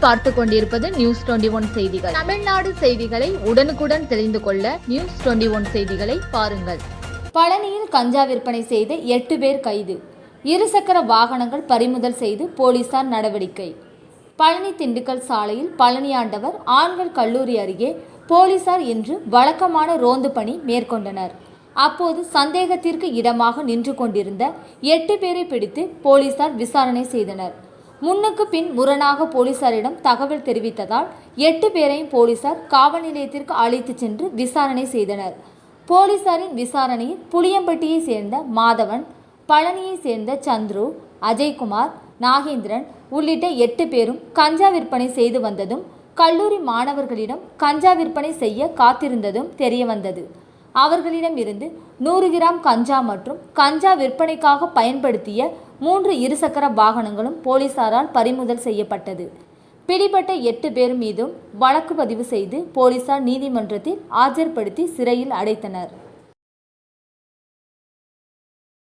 நீங்கள் பார்த்து கொண்டிருப்பது நியூஸ் 21 செய்திகள். தமிழ்நாடு செய்திகளை உடனுக்குடன் தெரிந்து கொள்ள நியூஸ் 21 செய்திகளை பாருங்கள். பழனியில் கஞ்சா விற்பனை செய்த 8 பேர் கைது. இருசக்கர வாகனங்கள் பறிமுதல் செய்து போலீசார் நடவடிக்கை. பழனி திண்டுக்கல் சாலையில் பழனியாண்டவர் ஆண்கள் கல்லூரி அருகே போலீசார் இன்று வழக்கமான ரோந்து பணி மேற்கொண்டனர். அப்போது சந்தேகத்திற்கு இடமாக நின்று கொண்டிருந்த 8 பேரை பிடித்து போலீசார் விசாரணை செய்தனர். முன்னுக்கு பின் முரணாக போலீசாரிடம் தகவல் தெரிவித்ததால் 8 பேரையும் போலீசார் காவல் நிலையத்திற்கு அழைத்து சென்று விசாரணை செய்தனர். போலீசாரின் விசாரணையில் புளியம்பட்டியை சேர்ந்த மாதவன், பழனியை சேர்ந்த சந்துரு, அஜய்குமார், நாகேந்திரன் உள்ளிட்ட 8 பேரும் கஞ்சா விற்பனை செய்து வந்ததும் கல்லூரி மாணவர்களிடம் கஞ்சா விற்பனை செய்ய காத்திருந்ததும் தெரியவந்தது. அவர்களிடம் இருந்து 100 கிராம் கஞ்சா மற்றும் கஞ்சா விற்பனைக்காக பயன்படுத்திய 3 இருசக்கர வாகனங்களும் போலீசாரால் பறிமுதல் செய்யப்பட்டது. பிடிபட்ட 8 பேர் மீதும் வழக்கு பதிவு செய்து போலீசார் நீதிமன்றத்தில் ஆஜர்படுத்தி சிறையில் அடைத்தனர்.